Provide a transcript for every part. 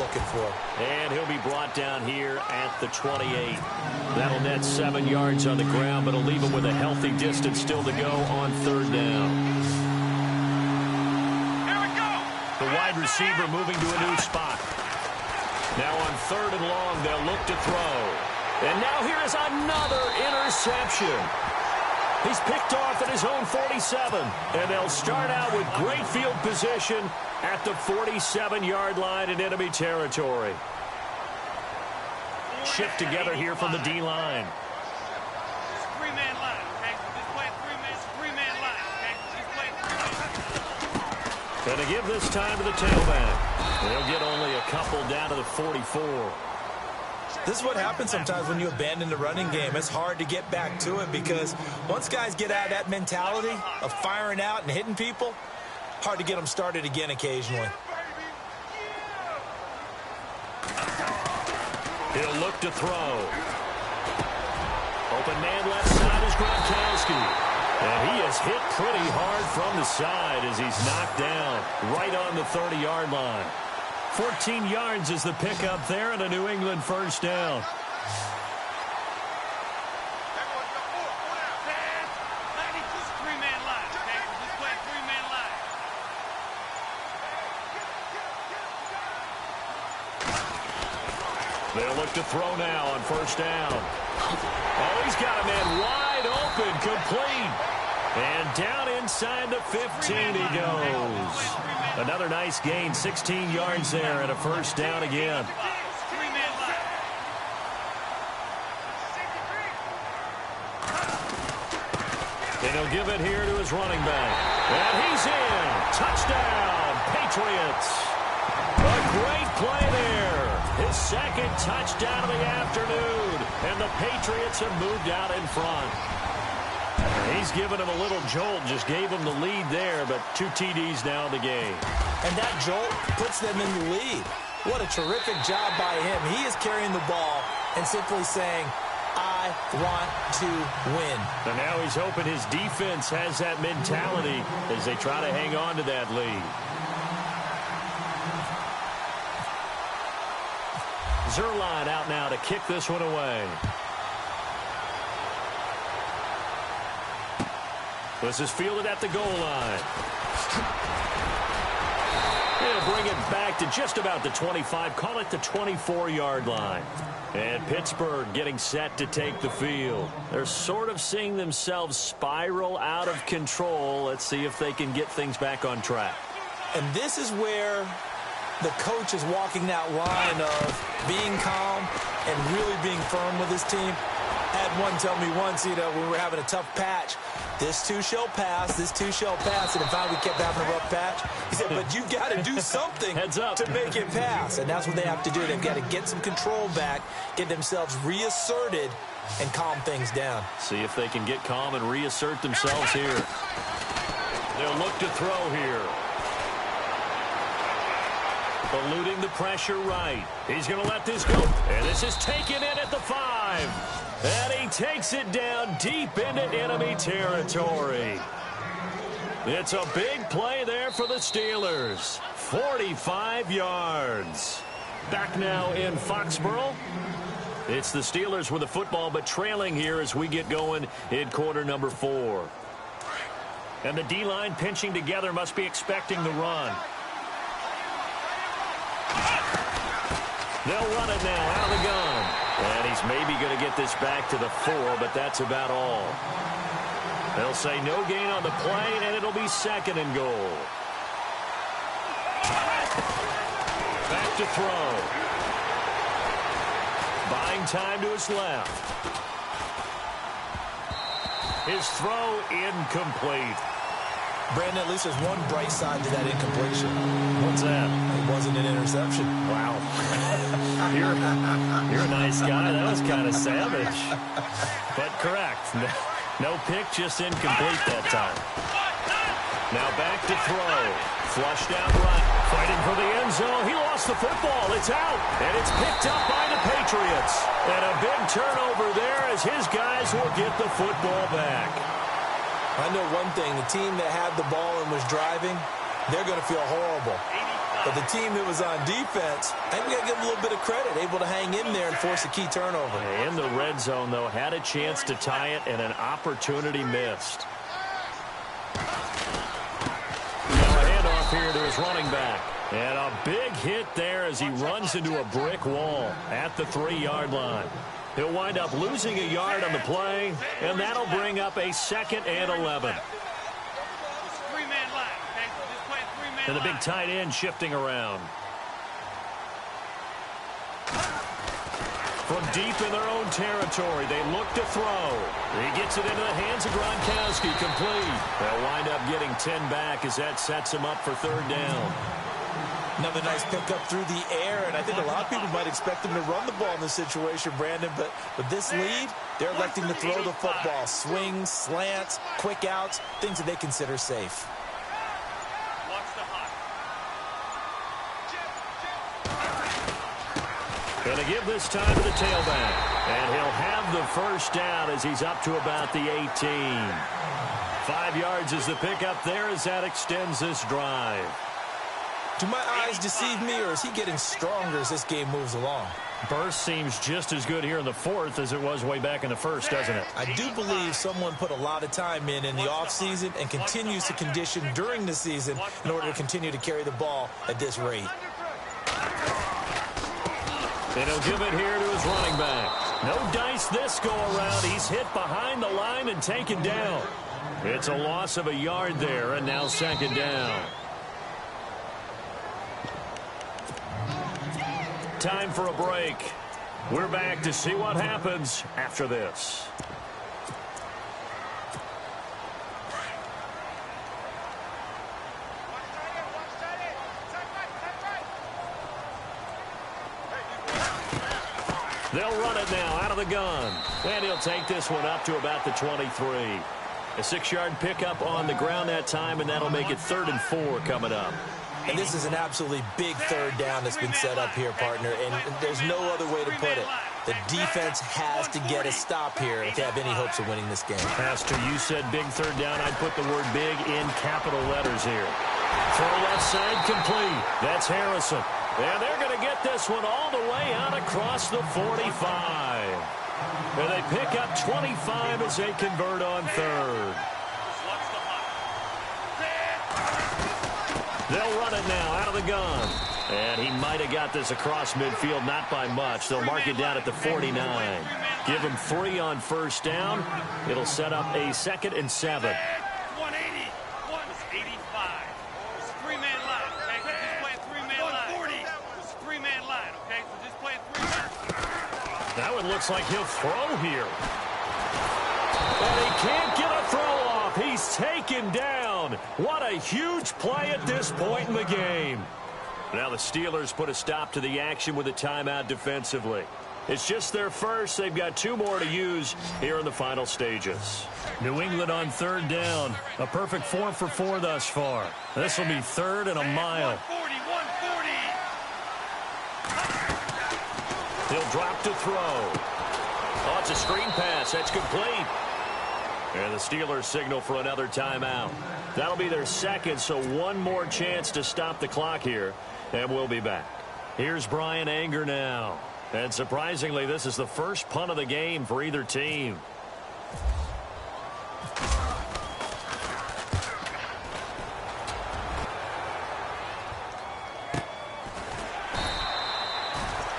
looking for. And he'll be brought down here at the 28. That'll net 7 yards on the ground, but it'll leave him with a healthy distance still to go on third down. Here we go. The wide receiver moving to a new spot. Now on third and long, they'll look to throw. And now here is another interception. He's picked off at his own 47. And they'll start out with great field position at the 47-yard line in enemy territory. Shift together here from the D-line. Three-man line, okay? Just play three-man line, okay? Just play Going to give this time to the tailback. They'll get only a couple down to the 44. This is what happens sometimes when you abandon the running game. It's hard to get back to it because once guys get out of that mentality of firing out and hitting people, hard to get them started again occasionally. He'll look to throw. Open man left side is Gronkowski. And he is hit pretty hard from the side as he's knocked down right on the 30-yard line. 14 yards is the pickup there and a New England first down. three-man line, okay? Just play three-man line. They'll look to throw now on first down. Oh, he's got a man wide open, complete. And down inside the 15 he goes. Another nice gain, 16 yards there and a first down again. And he'll give it here to his running back. And he's in. Touchdown, Patriots. A great play there. His second touchdown of the afternoon. And the Patriots have moved out in front. He's given him a little jolt, just gave him the lead there, but 2 TDs now in the game. And that jolt puts them in the lead. What a terrific job by him. He is carrying the ball and simply saying, I want to win. And now he's hoping his defense has that mentality as they try to hang on to that lead. Zerline out now to kick this one away. This is fielded at the goal line. He'll bring it back to just about the 25. Call it the 24-yard line. And Pittsburgh getting set to take the field. They're sort of seeing themselves spiral out of control. Let's see if they can get things back on track. And this is where the coach is walking that line of being calm and really being firm with his team. Had one tell me once, when we were having a tough patch, this too shall pass, this too shall pass. And in fact, we kept having a rough patch. He said, but you've got to do something Heads up. to make it pass. And that's what they have to do. They've got to get some control back, get themselves reasserted, and calm things down. See if they can get calm and reassert themselves here. They'll look to throw here. Eluding the pressure right. He's going to let this go. And this is taken in at the 5. And he takes it down deep into enemy territory. It's a big play there for the Steelers. 45 yards. Back now in Foxborough. It's the Steelers with the football, but trailing here as we get going in quarter number 4. And the D-line pinching together, must be expecting the run. They'll run it now out of the gun. And he's maybe going to get this back to the 4, but that's about all. They'll say no gain on the play, and it'll be second and goal. Back to throw. Buying time to his left. His throw incomplete. Brandon, at least there's one bright side to that incompletion. What's that? It wasn't an interception. Wow. You're a nice guy. That was kind of savage. But correct. No pick, just incomplete that time. Now back to throw. Flushed out right. Fighting for the end zone. He lost the football. It's out. And it's picked up by the Patriots. And a big turnover there as his guys will get the football back. I know one thing. The team that had the ball and was driving, they're going to feel horrible. But the team that was on defense, I think we got to give them a little bit of credit, able to hang in there and force a key turnover. In the red zone, though, had a chance to tie it and an opportunity missed. Now a handoff here to his running back. And a big hit there as he runs into a brick wall at the 3-yard line. He'll wind up losing a yard on the play, and that'll bring up a 2nd and 11. And the big tight end shifting around. From deep in their own territory, they look to throw. He gets it into the hands of Gronkowski, complete. They'll wind up getting 10 back as that sets him up for 3rd down. Another nice pickup through the air, and I think a lot of people might expect him to run the ball in this situation, Brandon, but with this lead, they're electing to throw the football. Swings, slants, quick outs, things that they consider safe. Going to give this time to the tailback, and he'll have the 1st down as he's up to about the 18. 5 yards is the pickup there as that extends this drive. Do my eyes deceive me, or is he getting stronger as this game moves along? Burst seems just as good here in the 4th as it was way back in the 1st, doesn't it? I do believe someone put a lot of time in the offseason and continues to condition during the season in order to continue to carry the ball at this rate. And he'll give it here to his running back. No dice this go-around. He's hit behind the line and taken down. It's a loss of a yard there, and now 2nd down. Time for a break. We're back to see what happens after this. They'll run it now out of the gun. And he'll take this one up to about the 23. A 6-yard pickup on the ground that time, and that'll make it 3rd and 4 coming up. And this is an absolutely big 3rd down that's been set up here, partner, and there's no other way to put it. The defense has to get a stop here if they have any hopes of winning this game. Pastor, you said big 3rd down. I'd put the word big in capital letters here. Throw left side complete. That's Harrison. And they're going to get this one all the way out across the 45. And they pick up 25 as they convert on 3rd. They'll run it now out of the gun. And he might have got this across midfield, not by much. They'll mark it down at the 49. Give him 3 on 1st down. It'll set up a 2nd and 7. 180, 185. It's a 3-man line, okay? So just play a 3-man line. 140. It's a 3-man line, okay? So just play a 3-man. That one looks like he'll throw here. And he can't get a throw off. He's taken down. What a huge play at this point in the game. Now the Steelers put a stop to the action with a timeout defensively. It's just their first. They've got 2 more to use here in the final stages. New England on 3rd down. A perfect 4 for 4 thus far. This will be 3rd and a mile. 140. He'll drop to throw. Oh, it's a screen pass. That's complete. And the Steelers signal for another timeout. That'll be their 2nd, so 1 more chance to stop the clock here. And we'll be back. Here's Brian Anger now. And surprisingly, this is the first punt of the game for either team.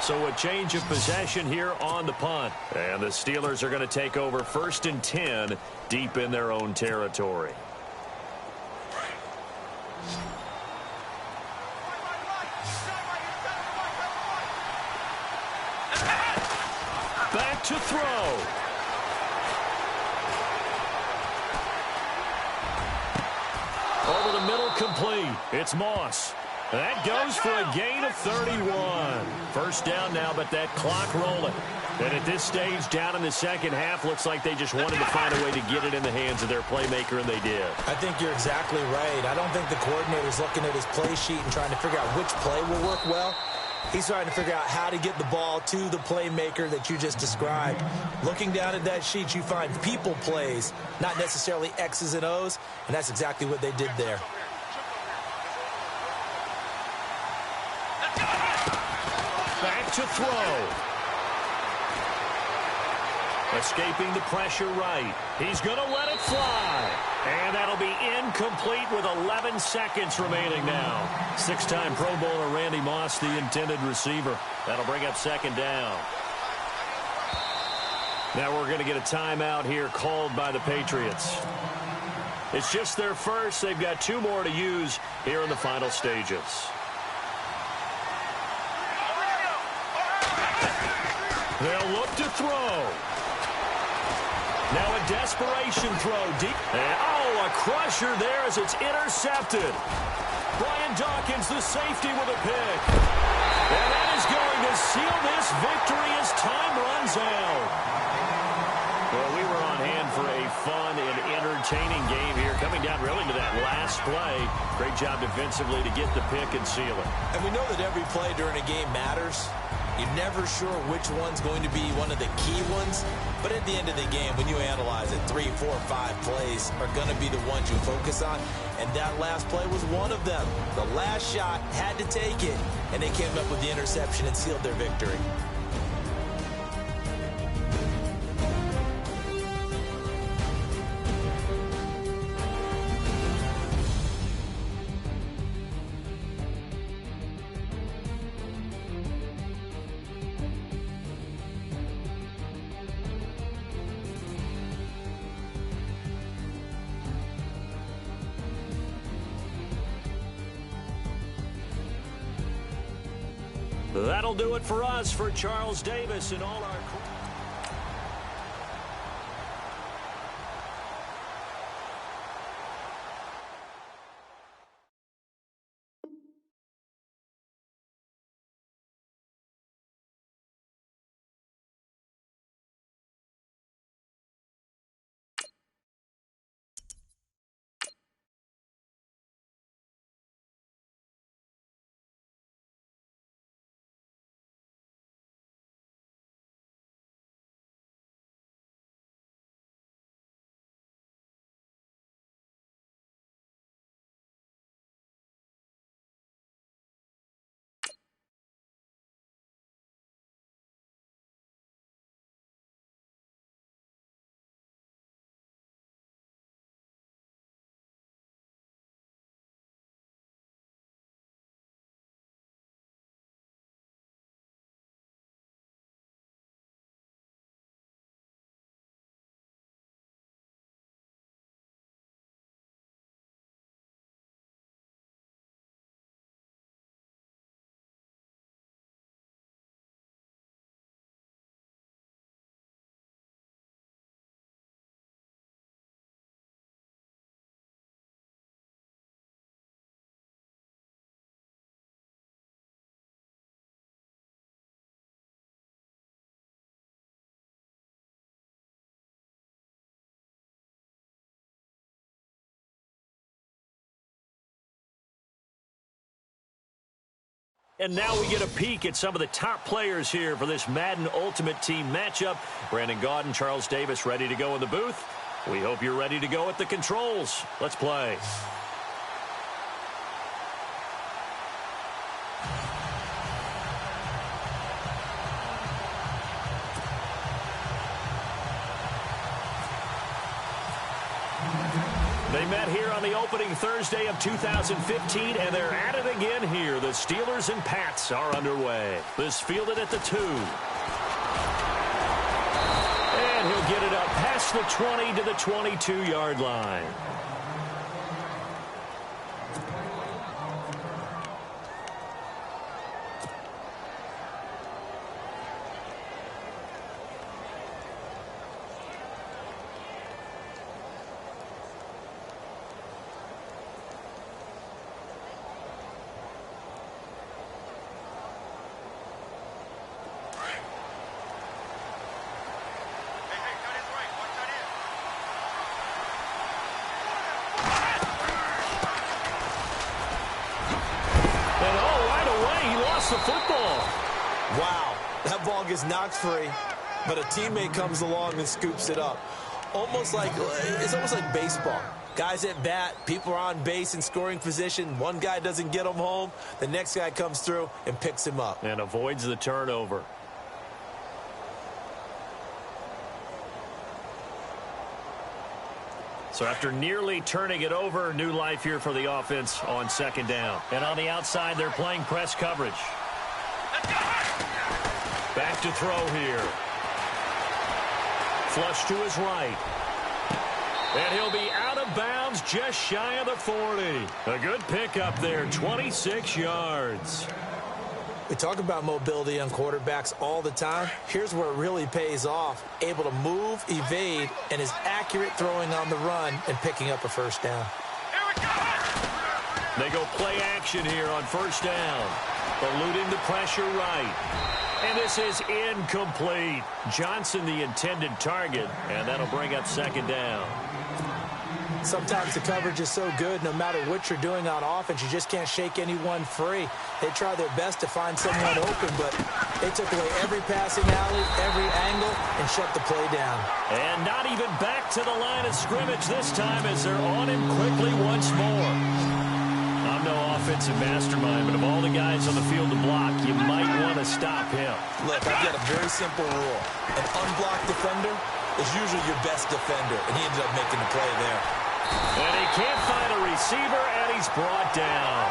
So a change of possession here on the punt. And the Steelers are going to take over 1st and 10 deep in their own territory. Back to throw. Over the middle, complete. It's Moss. That goes for a gain of 31. 1st down now, but that clock rolling. And at this stage, down in the 2nd half, looks like they just wanted to find a way to get it in the hands of their playmaker, and they did. I think you're exactly right. I don't think the coordinator's looking at his play sheet and trying to figure out which play will work well. He's trying to figure out how to get the ball to the playmaker that you just described. Looking down at that sheet, you find people plays, not necessarily X's and O's, and that's exactly what they did there. to throw. Escaping the pressure right. He's going to let it fly. And that'll be incomplete with 11 seconds remaining now. Six-time Pro Bowler Randy Moss, the intended receiver. That'll bring up second down. Now we're going to get a timeout here called by the Patriots. It's just their first. They've got 2 more to use here in the final stages. They'll look to throw. Now a desperation throw deep. And, a crusher there as it's intercepted. Brian Dawkins, the safety, with a pick. And that is going to seal this victory as time runs out. Well, we were on hand for a fun and entertaining game here, coming down really to that last play. Great job defensively to get the pick and seal it. And we know that every play during a game matters. You're never sure which one's going to be one of the key ones. But at the end of the game, when you analyze it, 3, 4, 5 plays are going to be the ones you focus on. And that last play was one of them. The last shot had to take it, and they came up with the interception and sealed their victory. That'll do it for us, for Charles Davis and all our... And now we get a peek at some of the top players here for this Madden Ultimate Team matchup. Brandon Gaudin, Charles Davis ready to go in the booth. We hope you're ready to go at the controls. Let's play. They met here on the opening Thursday of 2015, and they're at it again here. The Steelers and Pats are underway. This fielded at the 2. And he'll get it up past the 20 to the 22-yard line. The football. Wow, that ball gets knocked free, but a teammate comes along and scoops it up. It's almost like baseball. Guys at bat, people are on base in scoring position. One guy doesn't get him home. The next guy comes through and picks him up. And avoids the turnover. So after nearly turning it over, new life here for the offense on second down. And on the outside, they're playing press coverage. Back to throw here. Flush to his right. And he'll be out of bounds just shy of the 40. A good pickup there, 26 yards. We talk about mobility on quarterbacks all the time. Here's where it really pays off. Able to move, evade, and is accurate throwing on the run and picking up a first down. They go play action here on first down. Eluding the pressure right. And this is incomplete. Johnson the intended target, and that'll bring up second down. Sometimes the coverage is so good, no matter what you're doing on offense, you just can't shake anyone free. They try their best to find someone open, but they took away every passing alley, every angle, and shut the play down. And not even back to the line of scrimmage this time as they're on him quickly once more. I'm no offensive mastermind, but of all the guys on the field to block, you might want to stop him. Look, I've got a very simple rule. An unblocked defender is usually your best defender, and he ended up making the play there. And he can't find a receiver, and he's brought down.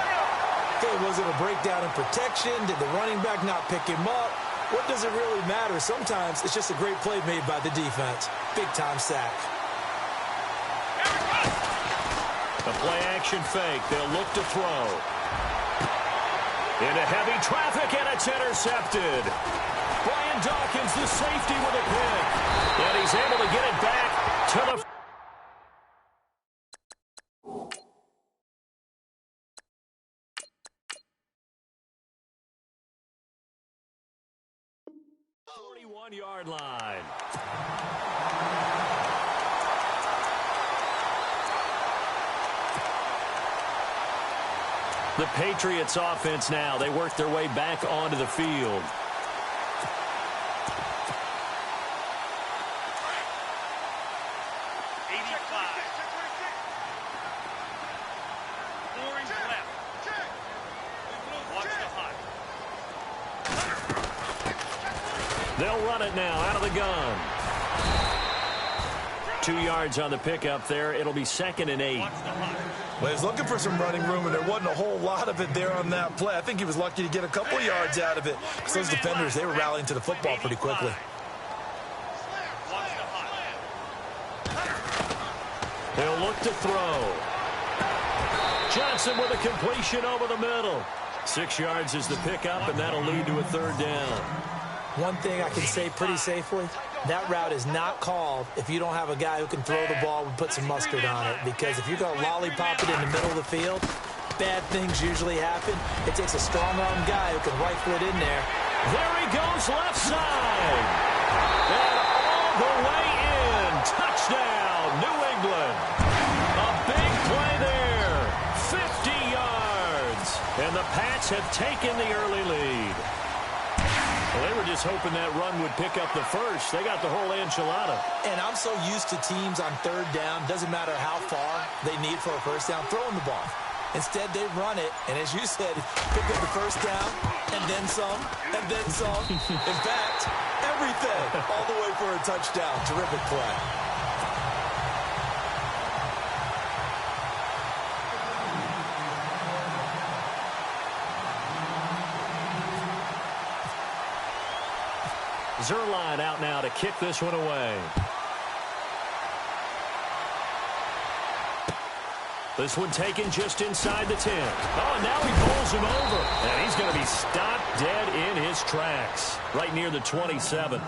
Okay, was it a breakdown in protection? Did the running back not pick him up? What does it really matter? Sometimes it's just a great play made by the defense. Big-time sack. A play-action fake. They'll look to throw. Into heavy traffic, and it's intercepted. Brian Dawkins, the safety, with a pick. And he's able to get it back to the... yard line. The Patriots offense now. They work their way back onto the field. They'll run it now out of the gun. 2 yards on the pickup there. It'll be 2nd and 8. Well, he's looking for some running room, and there wasn't a whole lot of it there on that play. I think he was lucky to get a couple of yards out of it. Because those defenders, they were rallying to the football pretty quickly. They'll look to throw. Johnson with a completion over the middle. 6 yards is the pickup, and that'll lead to a 3rd down. One thing I can say pretty safely, that route is not called if you don't have a guy who can throw the ball and put some mustard on it. Because if you're going to lollipop it in the middle of the field, bad things usually happen. It takes a strong-arm guy who can rifle it in there. There he goes, left side. And all the way in. Touchdown, New England. A big play there. 50 yards. And the Pats have taken the early lead. Well, they were just hoping that run would pick up the first. They got the whole enchilada. And I'm so used to teams on 3rd down, doesn't matter how far they need for a first down, throwing the ball. Instead, they run it, and as you said, pick up the first down, and then some, and then some. In fact, everything, all the way for a touchdown. Terrific play. Zerline out now to kick this one away. This one taken just inside the 10. Oh, and now he pulls him over. And he's going to be stopped dead in his tracks. Right near the 27.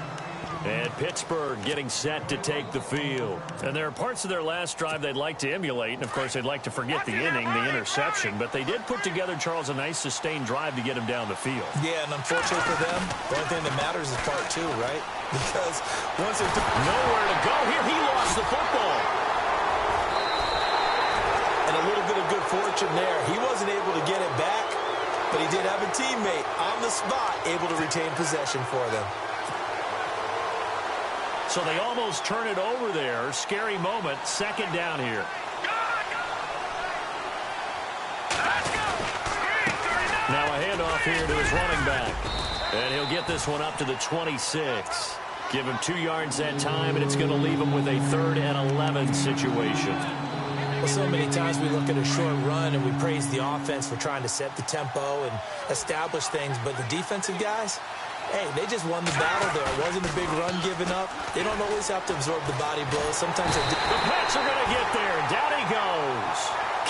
And Pittsburgh getting set to take the field. And there are parts of their last drive they'd like to emulate. And, of course, they'd like to forget the inning, the interception. But they did put together, Charles, a nice sustained drive to get him down the field. Yeah, and unfortunately for them, the only thing that matters is part 2, right? Because once they took nowhere to go here, he lost the football. And a little bit of good fortune there. He wasn't able to get it back, but he did have a teammate on the spot able to retain possession for them. So they almost turn it over there. Scary moment. 2nd down here. here to his running back. And he'll get this one up to the 26. Give him 2 yards that time, and it's going to leave him with a 3rd and 11 situation. Well, so many times we look at a short run and we praise the offense for trying to set the tempo and establish things, but the defensive guys, hey, they just won the battle there. It wasn't a big run given up. They don't always have to absorb the body blows. Sometimes they do. The Pats are going to get there. Down he goes.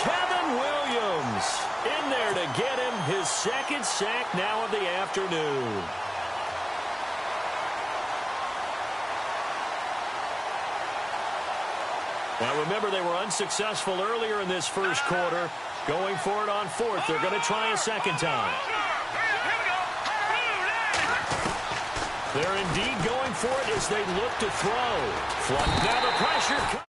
Kevin Williams in there to get him his 2nd sack now of the afternoon. Now, remember, they were unsuccessful earlier in this first quarter. Going for it on 4th. They're going to try a 2nd time. They're indeed going for it as they look to throw. Now the pressure.